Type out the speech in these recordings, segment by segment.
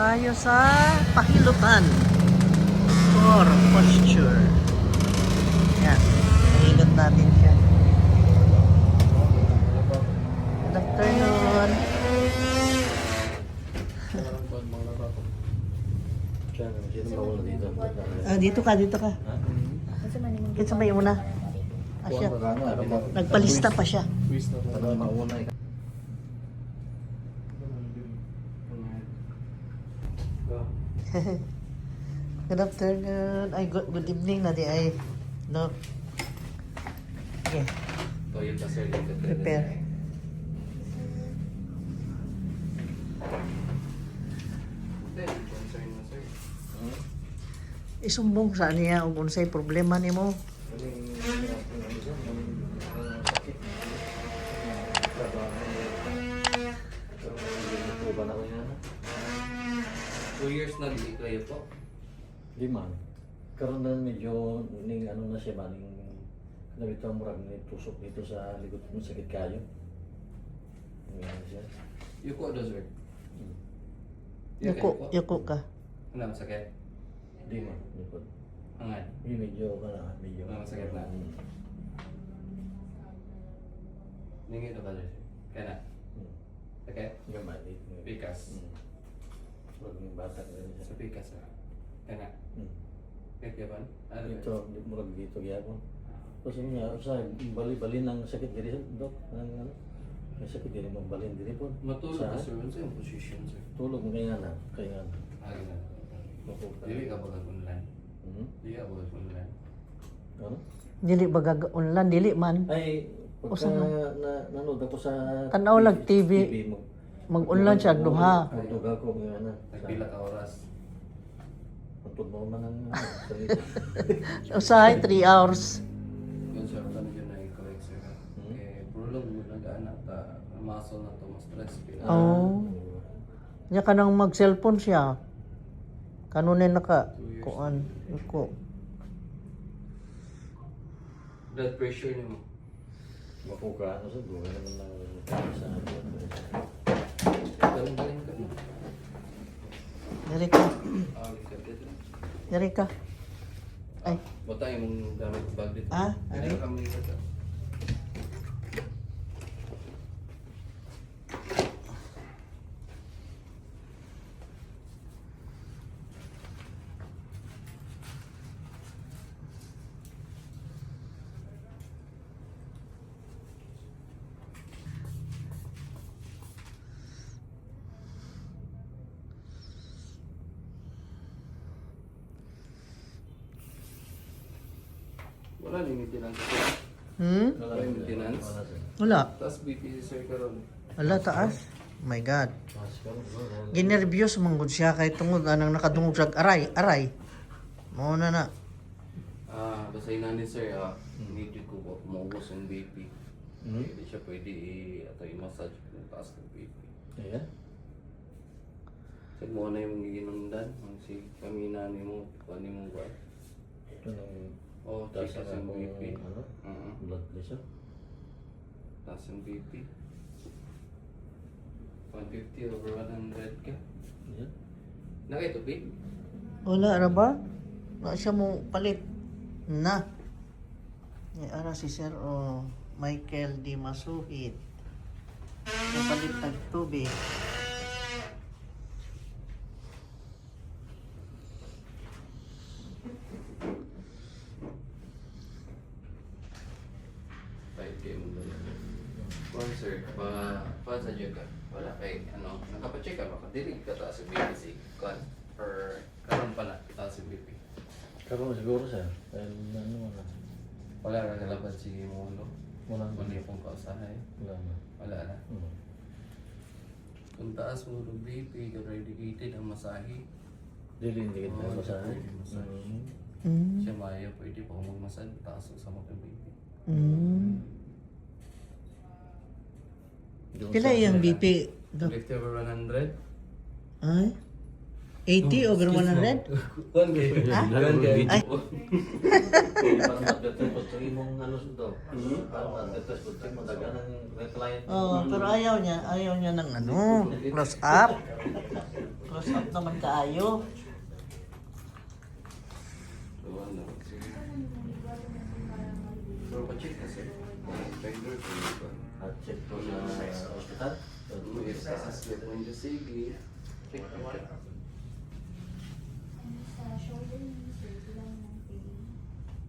tayo sa pahilutan for posture. Yan. Nahilot natin siya. Good afternoon. Dito ka, dito ka. Kita may una. Asya. Nagpalista pa siya. Good afternoon. Ay, good evening na di ay. No. Okay. Prepare. Isumbong sa niya kung unsay problema nimo. Two years na di kayo po. Di man. Karon na medyo ning ano na siya ba ning nabitaw mo rin tusok dito sa likod mo sakit kayo. Ngayon siya. Yuko do sir. Yuko ka. Ano sakit? Di man. Likod. Angan. Yung medyo ka na. Medyo. Masakit na. Ningi do ka sir. Kana. Sakit? Gamay. Pikas. Huwag yung bata na rin Sa siya. pikas sir. Kana. Kaya ba? Ano Ito, di mo rin dito gyapon. Kasi nga, sa bali-bali ng sakit diri dok. Ang ano? May sakit diri mo balin diri po. matulog ka sir. Ano sa yung position sir? Tulog mo kaya na. Kaya nga. Agi na. Makuha. Dili ka ba online? Dili ka ba online? Ano? Dili bagag online, dili man. Ay, pagka nanood ako sa Tanaw lang TV. Mag-online siya duha. Magduga ko mga ano. Nagpila ka oras. Pantod mo man ang salita. Usahay 3 hours. Yun sir, ano yun na i-correct sir. Eh, prolong mo nag-anak ta. Muscle na to, mas stress. Oh. Nya ka nang mag-cellphone siya. Kanunin naka kuan ko. Blood pressure ni mo. Makuha ano sa duga naman ng sa Galing-galing ka na. Diri ka. Ka dito. Diri ka. Ay, Bata yung gamit bag dito. Ah, Ano ari? kami dito? Wala ni maintenance sir. Wala yung maintenance. Wala. Tapos BP si sir karon. Wala taas. Oh my God. Ginervyos manggod siya kay tungod anang nakadungog sa aray. Mao na na. Basta ni sir, need ko po maubos yung BP. Hindi siya pwede i-massage kung taas ng BP. Ayan. Sa mo na yung giginundan, ang si kamina ni mo, kuha ni mo ba? Ito nang Oh, taas taas yung ang BP. ano? Blood pressure. Taas yung BP. 150 over 100 ka. Ayan. Nakitupid? Wala ra ba? Na siya mo palit. Na. Ara si Sir Michael Di Masuhit. Palit tag tubig. Sir, pa sa ka. Wala kay nakapacheck ka ba? Dili ka taas yung BBC kon or karon pa na taas yung BP. Karoon siguro siya. Dahil ano na. Wala ra nalabas si Molo. Wala na. Mali pong kausahay. Wala na. Wala na. Kung taas mo ng BP, dedicated ang masahe. Dili hindi kita Oo, masahe. hindi masahe. Siya maya, pwede pa kung magmasad, taas ang sama ng BP. Pila yung BP? Doc? 50 over 100? Ay? 80 over 100? Kuan kay. Ha? Kuan kay. Ay. Para ma-detect po ito imong ano sundo. Para ma-detect po ito imong dagan ng client. Oh, pero ayaw niya ng close up. Close up naman kaayo. So, ano, sige. So, pa-check na sir. Vendor ko yun ba? At check po sa hospital. If assessment mo yung sige, check na ka.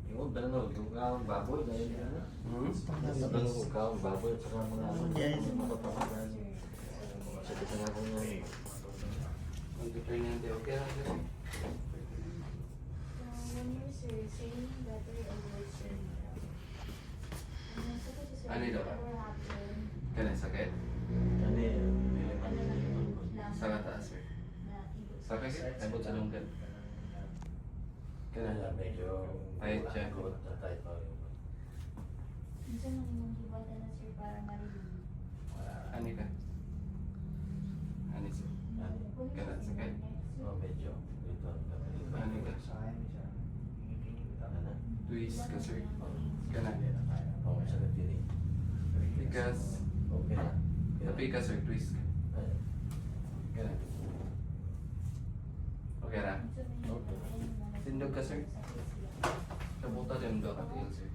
Yung dalawa, yung kawang baboy dahil ano? Dalawa yung kawang baboy at saka mga matatamaan. Sakit na nga po niya. Ang determinante, okay lang sir. Ano ito ba? Kaya sakit? Ano yun? Sa kataas sir. Sakit sir? Abot sa lunggan. Kaya Kaya medyo Tight siya. Tight pa yun. ano ka? Ano sir? Kaya sakit? Oh, medyo. Ito. Ano ka? Twist ka sir. Kaya Oh, sakit din eh. Because, Okay na. tapi ka sir, twist ka. Kaya okay na? Sindog ka sir? Kabuta din do ka tiil sir.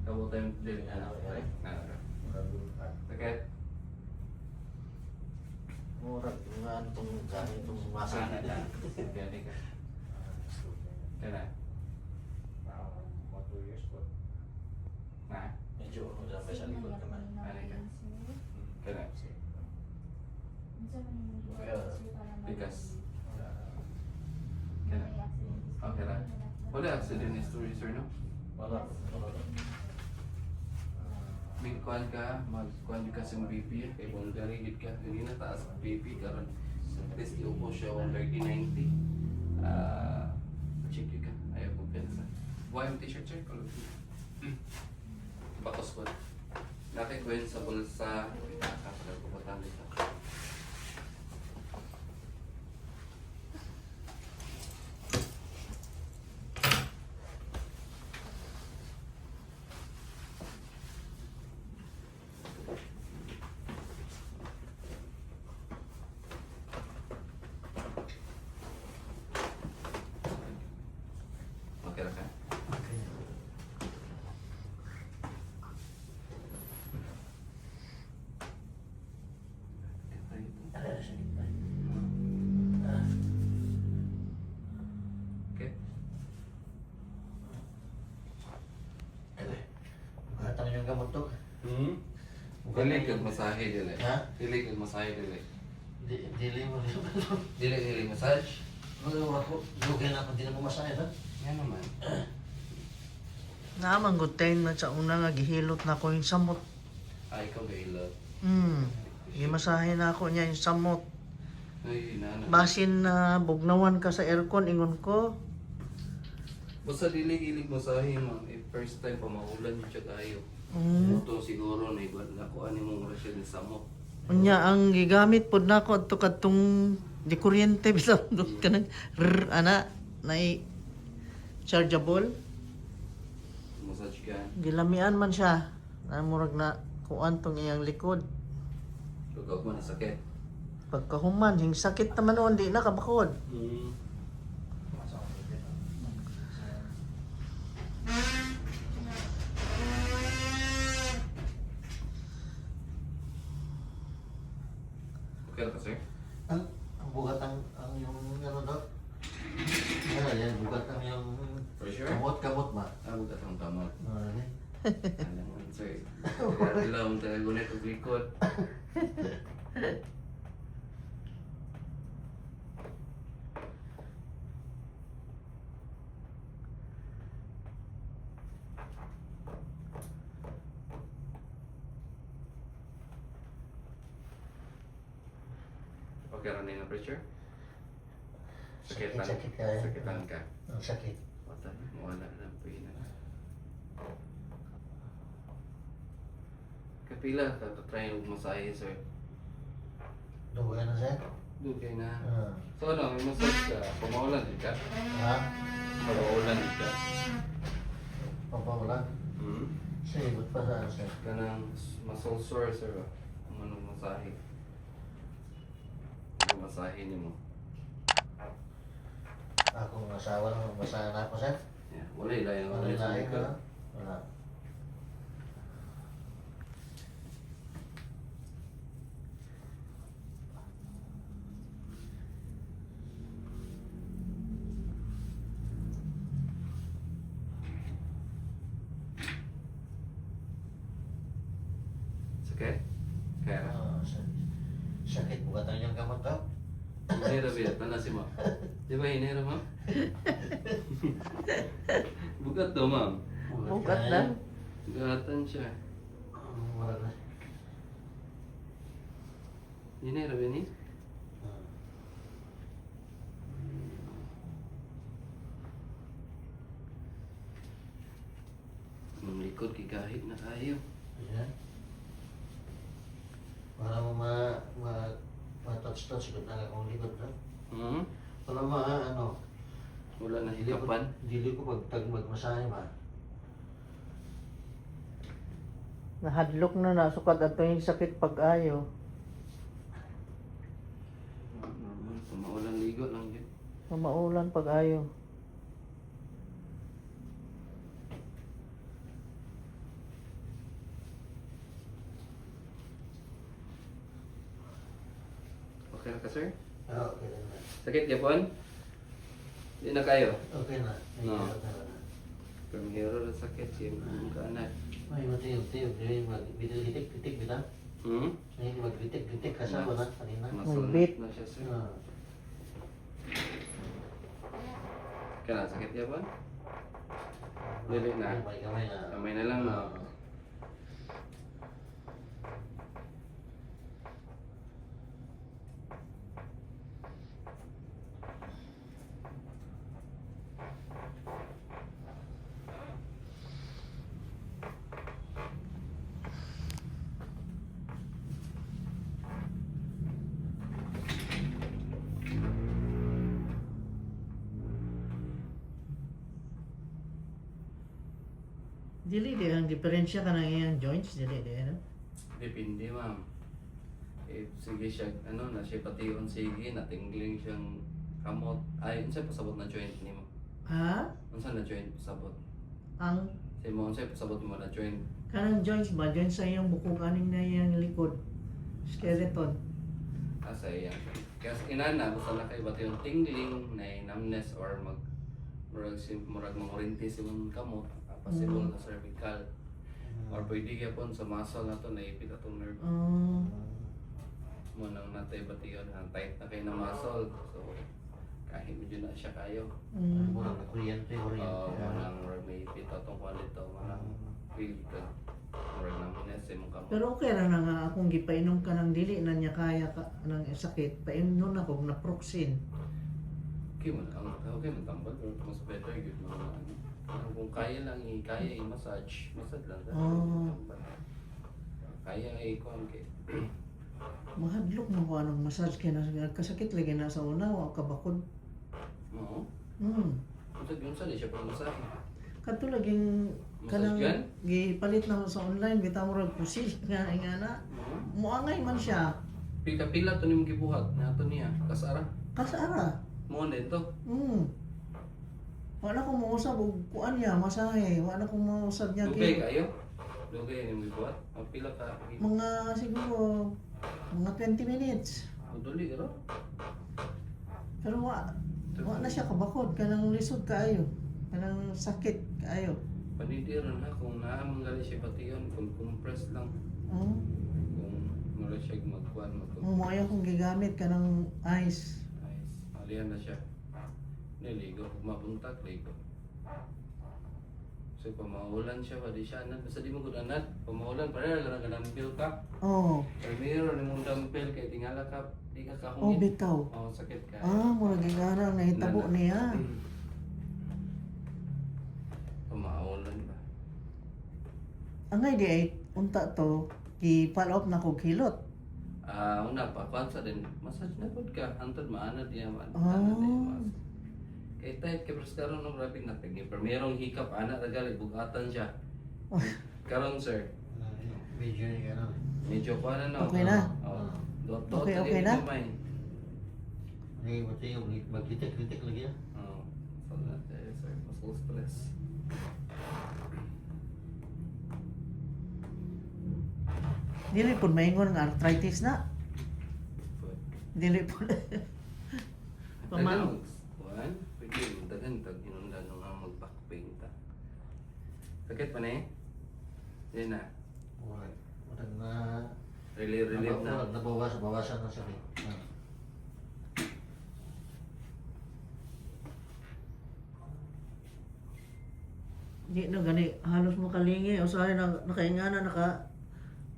Kabuta yung din ano? Ay, sakit? Murag, yung ano itong dami itong muscle Sana nila. na. Kaya ka. Kaya na? Na? Medyo may sa likod naman. Kaya na? Because, kaya na? Okay na? Wala accident history sir no? Wala. May kuhan ka, magkuhan ka sa BP, kay Bulgari, hit ka, hindi na taas ang BP, karon test iupo siya 130-90. Check ka, ayaw kong pensa. Buhay yung t-shirt sir, kalog. Bakos ko. Nakikuhin sa bulsa, kapag kupatan dito. Okay na ka? Okay. Katang yung gamot to. Dili kag masahe dili. Ha? Dili kag masahe dili. Dili mo rin. Dili massage. Ano ako, lugay na ako, hindi na pumasaya ha? Yan naman. Naman good time na sa una nga gihilot na ko yung samot. Ay, ikaw gahilot. Gimasahe na ako niya yung samot. Ay, nana. Basin na bugnawan ka sa aircon ingon ko. Basta dili gilig masahe ma'am. Eh, first time pa maulan siya tayo. Ito siguro na iba na ko ani mo siya ni samot. Unya ang gigamit pod nako adto kadtong di kuryente bisan kanang ana nay chargeable. Massage ka. Gilamian man siya. Na murag na kuan tong iyang likod. Lugaw mo na sakit. Pagkahuman, hing sakit naman noon, di na kabakod. Okay na ka sir? Ang bugat ang yung ano daw? Ano yan, bugat ang yung For sure? kamot ba? Ako ka tang kamot. Ano Alam mo, sir. Kaya lang tayo gunit og likod. Okay ra na pressure? Sakitan. Sakit kaya. Sakitan ka. Ang sakit. Patay, wala na pina. Kapila ka try og masahe sir. Duga na sir? Dugay na. Ah. So ano, may massage ka, pamaulan din ka? Ha? Pamaulan din ka? Papawalan? Sige, ba't pa saan sir? Kanang muscle sore sir ba? Kung anong masahe. Yung masahe ni mo. Akong asawa naman, basa na ako, sir. Yeah, wala ilayan Wala sa lain, likod. ha? Wala. Sakit? Kaya ka? Sakit bukan yang kamot tau. Hinero biya, tanasi mo. Di ba hinero mo? Bukat to, ma'am. Bukat na. Gatan siya. Wala na. Hinero ba ni? Ang likod kikahit na kayo. Ayan. Para mo ma-touch-touch ko na akong likod, ha? Hmm? Para ano, Wala na dili ko, hikapan. dili ko magmasahe ba? Nahadlok na nasukat ato yung sakit pag-ayo. Normal. Maulan ligo lang yun. Maulan pag-ayo. Okay na ka, sir? Okay na. Sakit yapon? Di na kayo? Okay na. No. Okay na. From hero na sakit siya yung kaanat. Ay, matiyog-tiyog. Mag-titik-titik kita. Hmm? Ay, mag-titik-titik kasama na kanina. Magbit. Na siya, sir. Ah. Kaya na, sakit yapon? Dili na. Kamay na. Kamay na lang, no? Ah. Dili di ang diferensya ka ng iyang joints, dili di ano? Depende, ma'am. Eh, sige siya, ano na siya pation sige, natingling siyang kamot. Ay, unsa pasabot na joint ni mo? Ha? Unsa na joint pasabot? Ang Say mo, unsa pasabot mo na joint? kanang joints ba? Joints sa iyang bukog aning na iyang likod. Skeleton. Asa yan. Kaya inana, basta na kayo bati yung tingling, na numbness, or murag mangurinti sa mong kamot, possible na cervical. Or pwede kaya po sa muscle na to, naipit atong nerve. Mo nang natay bati yun, ang tight na kayo ng muscle. So, kahit medyo na siya kayo. Murang na kuryente. Mo nang may ipit atong kwalito, mo nang feel ka. Murag numbness sa mong kamot. Pero okay ra na nga akong gipainom ka ng dili na niya kaya ka ng sakit. Painom ako na proxin. Okay man, okay man tambal, pero mas better yun mga ano. Kung kaya lang kaya i-massage, massage lang dahil Oh. tambal. Kaya i-kuhan kay. Mahadlok mo ko anong massage kaya na kasakit lagi na sa una wa ka bakod. Oo. Mm. Unsa di siya pang massage? Kadto laging kanang Massage gipalit na sa online bitaw mo rag pusil nga na. Oo. Muangay man siya. Pila-pila to nimong gibuhat nato niya. Kasara. Kasara. Mo nito. Wala ko mausap og kuan niya masahe. Wala ko mausap niya Dugay kayo. Dugay nimong gibuhat. Ang pila ka. mga siguro mga 20 minutes. Duli ro. Pero wa na siya kabakod kanang lisod kaayo. Kanang sakit kaayo. Panidiron na kung naamang siya pati yun, kung compress lang. Oh. Kung mura siya magkuhan mo. Mo ayaw kong gigamit kanang ice. Nice. Alihan na siya. Niligo. Kung mabuntag, ligo. So, pamaulan siya, di siya anad. Basta di mo kung anad. Pamaulan, pareha lang ka dumbbell ka. Oh. Or mayroon mong dumbbell kaya tingala ka, di ka Oh, kahungin. bitaw. Oo, sakit ka. Mura gigana nahitabo niya. Pamaulan ba? Angay di ay unta to gi-follow up na ko kilot. Una pa, kwansa din, massage na pod ka. Antod maanad niya, maanad Ah. niya. Kaya tayo, kaya karon nung grabe na tingin. Pero mayroong hikap, anak nagali, bugatan siya. Karon sir, Medyo ni ano. medyo pa na no. Okay na? Oo. Okay na? Ay, matiyog. Mag-titik-titik lagi. Oo. Wala tayo, sir. Muscle stress. Dili po maingon nga arthritis na. Dili po. Paman. One, pwede yung dagan tag inundan nung nga mag-back pain ta. Sakit pa na eh? Yan na. Wala. Wala na. Relieve na. Nabawasan na sakit. Di na gani halos mo kalingi o sa na nakaingana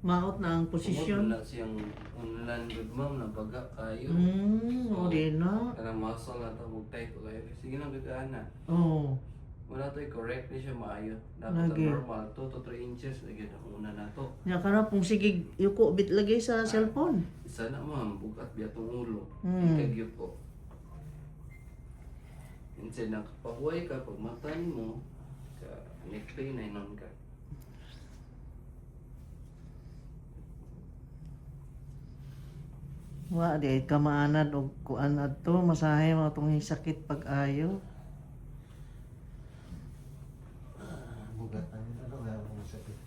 maot na ang posisyon. Wala siyang unlan good ma'am na baga kayo. O di na. Karang muscle na ito, mag-tight o kayo. Sige na, gagaan na. Oh. Wala to, correct na siya maayo. Dapat Lagi. ang normal, 2 to 3 inches. Lagi na una na to. Nya kana pong sige yuko bit lagi sa cellphone. Isa na ma'am, bukat biya itong ulo. Ikagyo po. Instead na kapahuay ka, pag matan mo, ka neck pain ay nun ka. Wa di kamaanad og kuan adto masahe mga tong sakit pag-ayo. Bugat na yun. Ano kaya ang sakit?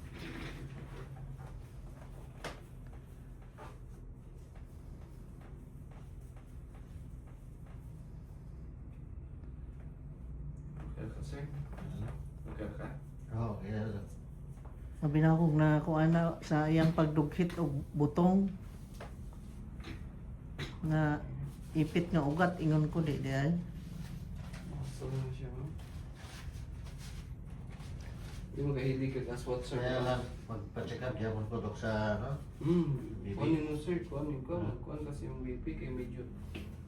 Okay ka, sir? Okay ka? Oo, kaya lang. Sabi na ako na kuan na sa iyang pagdughit og butong na ipit nga ugat ingon ko di ay. So na siya, ma'am. Hindi mo kahilig ka kaswat, sir. Kaya lang, magpa-check up, diyan ko dok sa ano. BP. Kunin mo, sir. Kunin ko. Kunin kasi yung BP kay medyo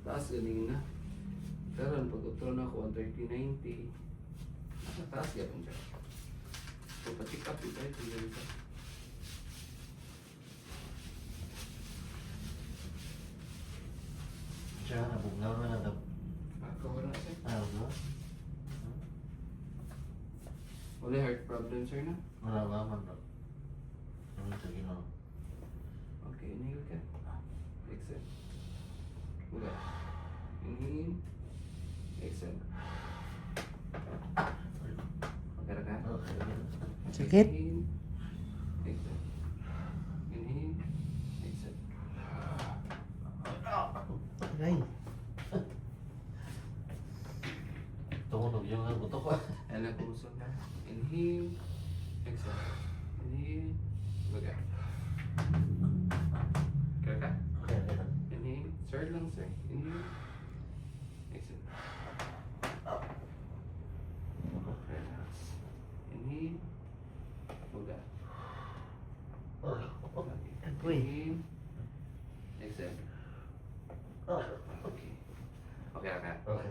taas galing na. Karon pag utro na ako 130-90. Taas gapon siya. So, pa-check up ito ay kung ganito. Siya, nabugnaw na lang. Wala, sir. Ano? Wala heart problem, sir, na? Wala ba man dok? Ano sa ginawa? Okay, inhale ka. Exhale. Wala. Inhale. Exhale. Magkara ka? Okay. Sakit? Inhale. Exhale. Inhale. Exhale. Ay. Tumunog yung buto ko. Alam ko gusto na. Inhale. Exhale. Inhale. Baga. Kaya ka? Okay, okay. Inhale. Sir lang, sir. Inhale. Exhale. Relax. Inhale. Baga. Agoy. Inhale. Exhale. Okay. Okay ka? Okay.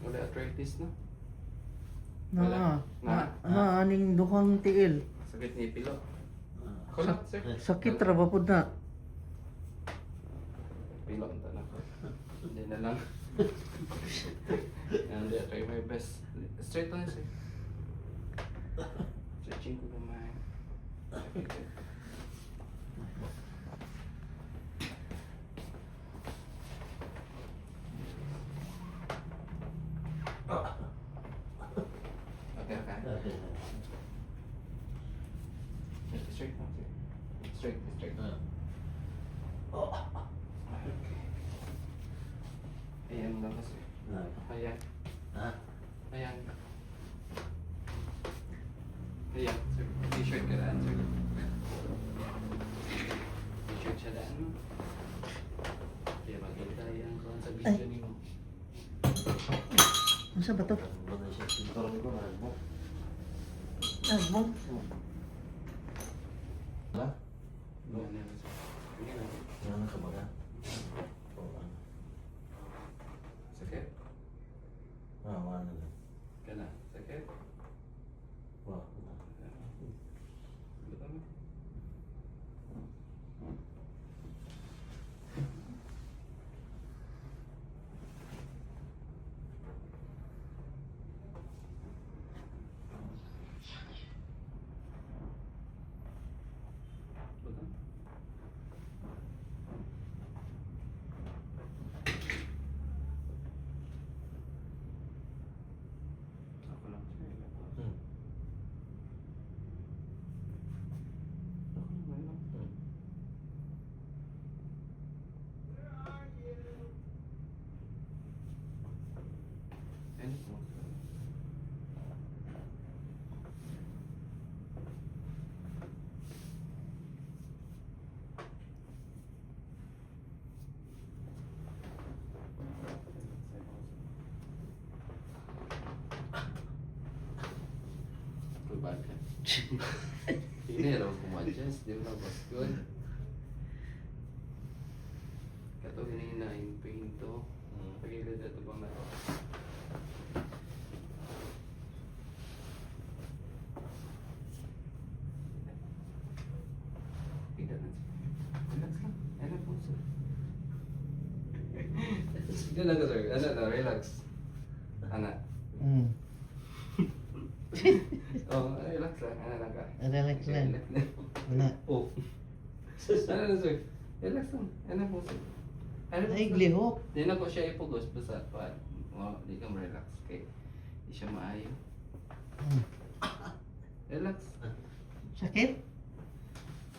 Wala arthritis na? Na. Wala. Na aning duhang tiil. Sakit ni pilo. Kulat, sir. Sakit ra ba pud na? Pilo ang tanong ko. Hindi na lang. Hindi, try my best. Straight lang, sir. Stretching ko naman. Okay, okay. Okay. Straight lang, sir. Straight, straight. Okay. Ayan lang kasi. Ayan. Ha? Ayan. Ayan, sir. T-shirt ka daan, sir. T-shirt siya daan mo. Kaya maganda yan kung sa video ni mo. Unsa ba to? Ano na siya? Sintoron ko na mo. Mo. Ha? Ayan na, sir. Sige lang. Ano ka ba? Sakit. Wala na lang. Ka na. Sakit. Wala. Buta mo. Hindi raw kumadjust, di ba boss good? Kato ganina yung pain to. Pagilid ito bang na to? Relax lang. Ano po sir? Sige lang sir. Ano na, relax. Ana. Hmm. Oh, relax lang. Ano lang ka? Relax lang. Relax lang. Na. Oh. Ano na sir? Relax lang. Ano po sir? Ano po, Ay, sir? glihok. Di na ko siya ipugos basta pa. Di ka relax kay di siya maayo. Hmm. Relax. Sakit?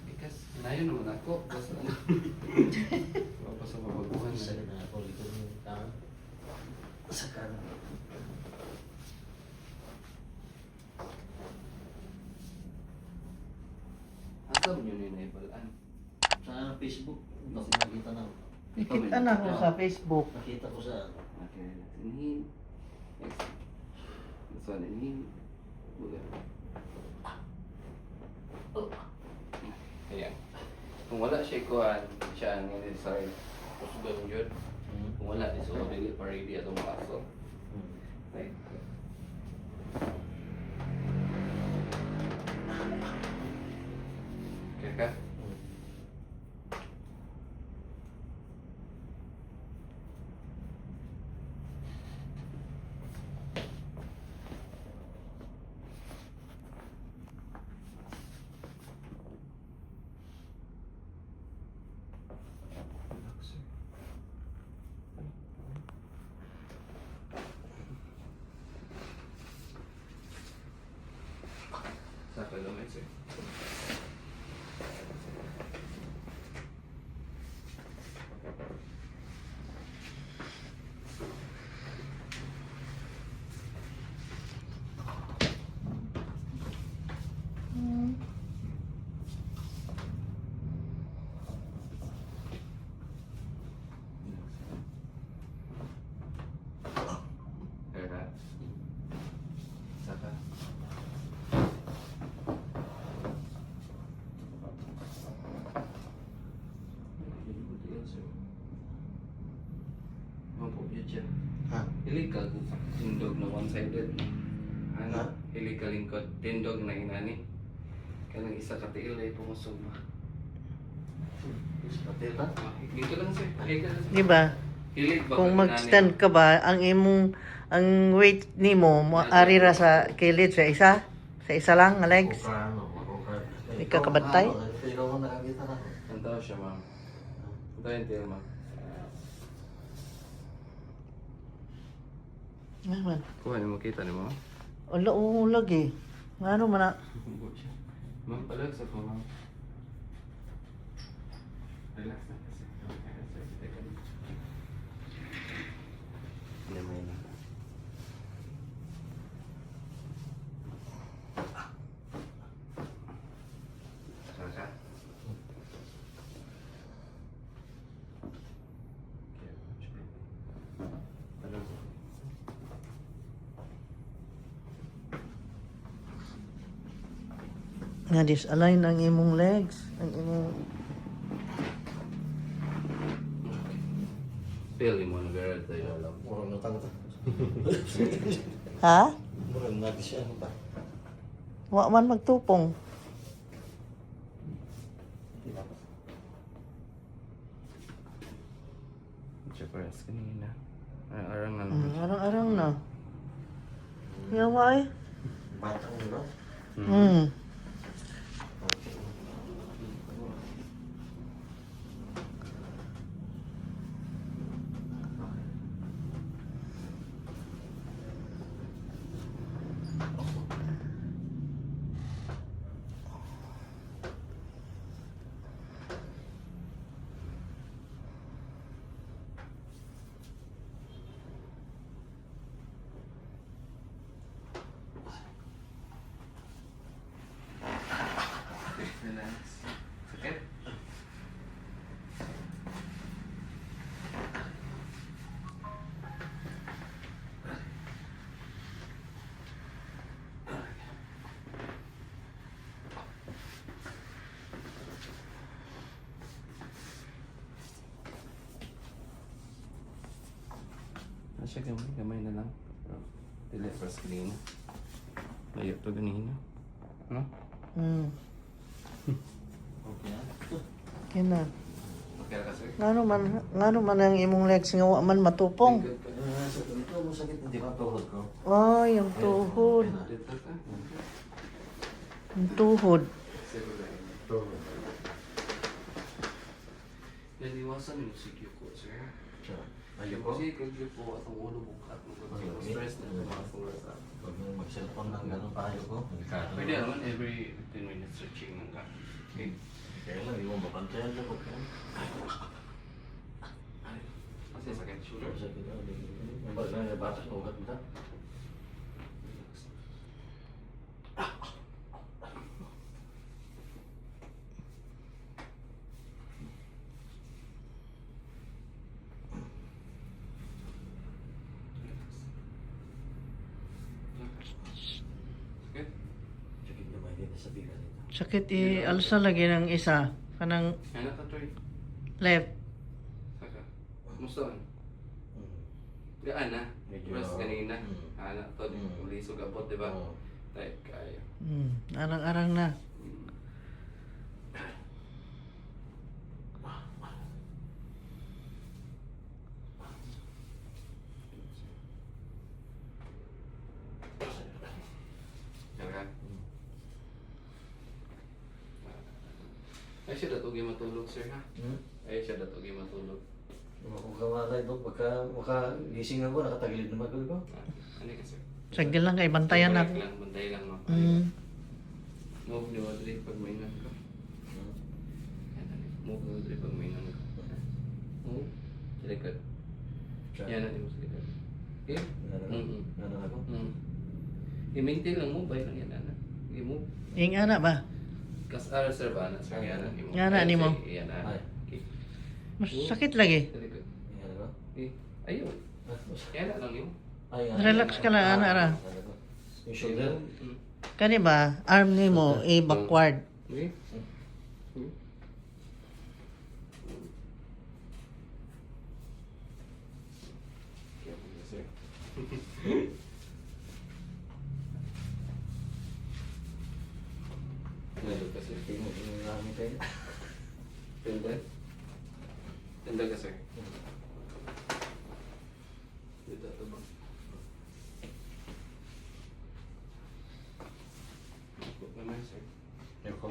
Because nayo naman ako. Basta ano. Basta mabaguhan na. Sakit na ako dito ng tao. Sa kanan. Asa mo yun yung naibalaan? Sa Facebook, nakita na. Nakita na ko sa Facebook. Nakita ko sa Okay, relax. Inhale. Exhale. This one, inhale. Bulan. Ayan. Kung wala siya kuhan, siya ang sorry. Kusgan yun. Kung wala, di so dili pa ready atong kaso. Right? Okay ka? Sa naman sir. Relax. Saka. Ano po yun siya? Ha? Illegal tindog na one-sided. Ano? Ha? Illegal lingkod tindog na inani. Kanang isa ka tiil ay pumusog ba? Kapil ka? Dito lang sir. Illegal lang sir. Di ba? Hilig ba Kung ka mag-stand ka ba, ang weight nimo mo ari ra sa kilid sa isa? Sa isa lang nga legs? Ikaw kabantay? Ikaw ang nakakita na. Ang tao siya ma'am. Ito yung tiil ma'am. Naman. Kuha niyo makita niyo ma'am. Ala ulag eh. Ano man na? Ma'am, palag sa ko ma'am. Relax na kasi. Lamay na. Saka. Nga disalign ang imong legs, ang imong Pili mo na vera tayo. Murang natang ta. ha? Murang natin siya ano ba? Wa man magtupong. Press kanina. Ay, arang na naman. Arang-arang na. Yawa eh. Batang nila. Hmm. siya gamay na lang. Pero, dili first kanina. Layo to ganina. No? Okay na. Okay na. Okay ka, sir? Ngano man ang imong legs nga wa man matupong. Ito mo sakit hindi ba tuhod ko? Oh, yung tuhod. Dito ka. Yung tuhod. Tuhod. Yan, iwasan yung sikyo ko, sir. Ayoko. Kasi kung po atong ulo bukat mo kung stress na mga sa. Pag mag-cellphone lang gano'n pa ayoko. Pwede naman every 15 minutes stretching ng ka. Okay. Kaya lang, hindi mo mapantayan sa pagkain. Kasi sakit shoulder. Sakit na. Ang baga na batas na ugat mo. Sakit? Sakit na may dito sa bigat nito. Sakit alsa lagi ng isa. Kanang Ano ka, Troy? left. Saka. Musta man? Gaan na. Medyo- Rest kanina. Mm. Ano to, uli sugabot, di ba? Oo. Type kayo. Arang-arang na. Kaya ay siya datugi matulog, sir, ha? Ay siya datugi matulog. Kung kamalay doon, pagka gising ako, nakatagilid na magul ko. Ano ka, sir? Sagdil lang kay bantayan Correct ako. lang, bantay lang, no? Move ni Audrey pag may nan ka. Move ni Audrey pag may nan ka. Move. Sa likod. Yan natin mo sa likod. Okay? Ano ako? I-maintain lang mo, bay lang yan, ana. I-move. Ing ana ba? Kas ara sir ba, ana, sir? Yan, ana. Yan, ana, nimo. Yan, ana. Ay. Okay. Mas sakit lagi. Sa likod. Yan ako? Okay. Ayun. Yan na lang yun. Relax ka lang, ana ra. Yung shoulder? Kani ba arm nimo backward. Okay. Nandun ka, sir. Yung namin tayo. Tenda? Tenda ka, sir. Dito ito ba? Huwag naman, sir. Ayoko.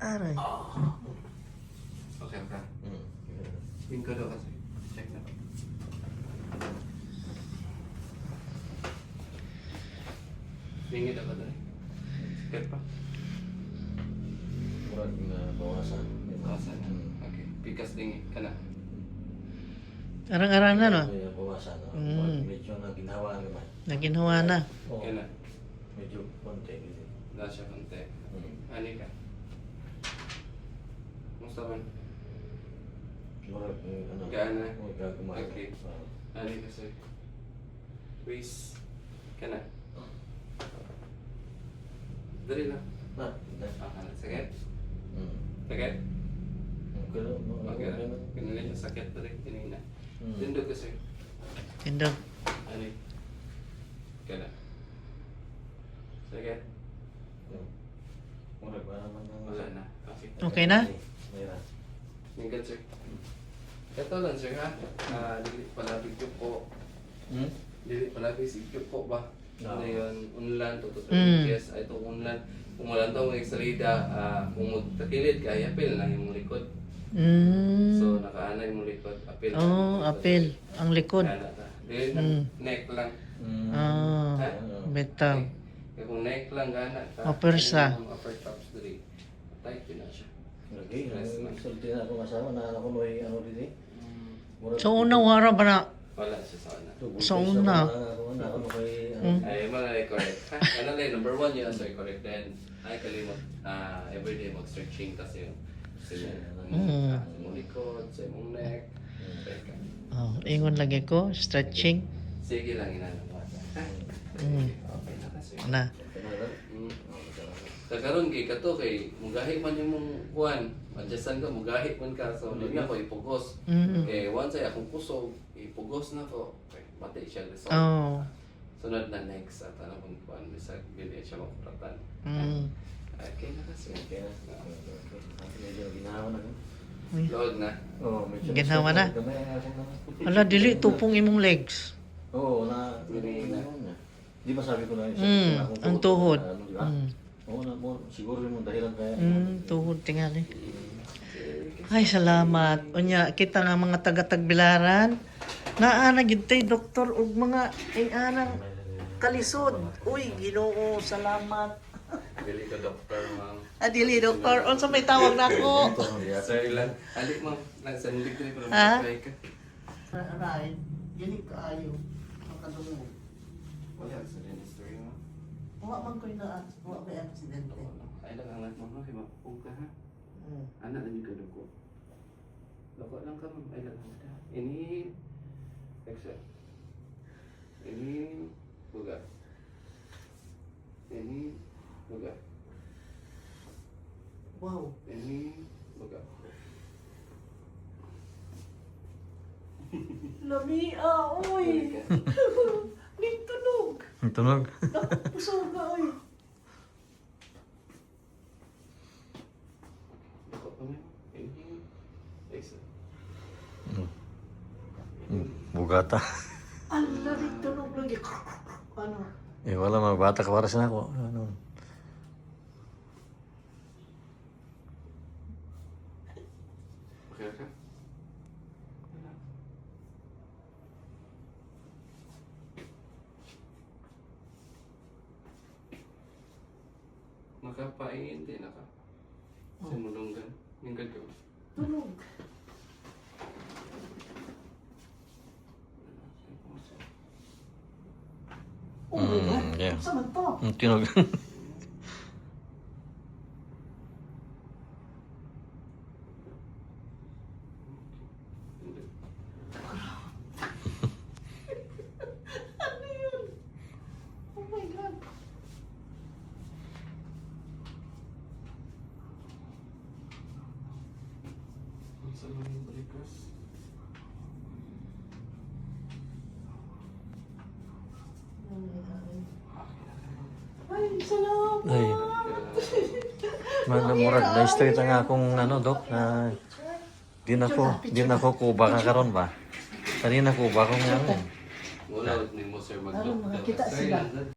Aray. Okay ka. Yung ka daw kasi. Check na. Bingit ako doon. Sakit pa? Murag na bawasan. Bawasan na. Okay. Pikas dingit ka na. Arang-arang na no. Kaya bawasan. Mm. Medyo na ginawa naman. Naginhawa na. Oo. Yan na. Medyo konti. Wala siya konti. Mm. Ani ka? Musta man? Murag ano. Gaan na? Oo, gagumaya. Okay. Ani ka, sir? Waist. Ka na? Dali lang. Na, na. Sakit? Mm. Sakit? Okay lang. Okay na. Ganun siya sakit dali. Kanina. Tindog ka, sir. Tindog. Ani? Ka na? Sakit? Murag ba naman ang... Wala na. Okay. Okay na? Mayroon. Tingnan, sir. Ito lang, sir, ha? Dili pala video ko. Dili pala video ko ba? No. Ano yun? Unlan, tututuloy. Mm. Yes, ito unlan. Kung wala ito, mga salida, kung magtakilid ka, apil lang yung likod. So, nakaana yung likod, apil. Apil. Ang likod. Dili neck lang. Bitaw. Kaya kung neck lang, gana ka. Mapersa. Yung upper tops dali. Tight yun na siya. Lagi, sulti na ako kasama na ako may ano din eh. Murag- So unang wara ba na Wala siya sa una. Sa una. Ako na ako may ano. Ay, mga correct. Ano lang, number one yun, so correct. Then, ay kalimot, everyday mag-stretching kasi yun. Kasi yun, sa mong likod, sa mong neck. Teka. ingon lagi ko, stretching. Sige lang, inanong mo. Mm. Okay na kasi. Na. Kanada. Mm. Sa karon kay kato kay mugahi man yung mong kuan, adjustan ka mugahi man ka so hindi na ko ipugos. Kay once ay akong kusog, ipugos na ko. Kay mati siya resolve. Oh. Sunod na next at ano kung kuan bisag dili siya makuratan. Okay na kasi. Kaya, medyo ginawa na. Load na. Oo, medyo. Ginawa na? Gamay ako na. Ala, dili, tupong imong legs. Oo, na. Di ba sabi ko na yun? Ang tuhod. Ano, di ba? Oo, siguro yung dahilan kaya. Tuhod tingali. Ay, salamat. Unya, kita nga mga taga-Tagbilaran. Naana gid tay doktor ug mga anang kalisod. Uy, Ginoo, salamat. Dili ka doktor ma'am. Adili, doktor. Unsa may tawag nako? Sorry lang. Ali ma'am, nasa nilig ko ni para Ha? mag-try ka. Right. Dili kaayo. Makadungog. Wala sa dentistry ma'am. Wa man koy na wa kay aksidente. Ay lang ang mo no, kay mapug ka ha. Ana na yung kadugo. Lako lang ka ma'am, ay lang ha. Ini exhale. Ini buga. Ini buga. Wow. Ini buga. Lamia, oy. Ning tunog. Tunog. Pusog na oy. Lako pa ma'am. Ini exhale. Bugata. Ala, ning tunog lagi. Ano? Eh, wala mga bata ka para sa ako. Ano? Okay ka? Makapain din ka. Simulunggan. Yung gagawin. Tunog. Oh my God. Yeah. Sa man to? Tunog. Ano yun? Oh my God. Ang sarap ng balikas. Ay, salamat. Ay. Murag na straight ang akong ano, dok, na di na ko kuba ka karon ba? Kanina kuba ko nga. Wala ni mo sir Ano, mag-doktor. kita sila.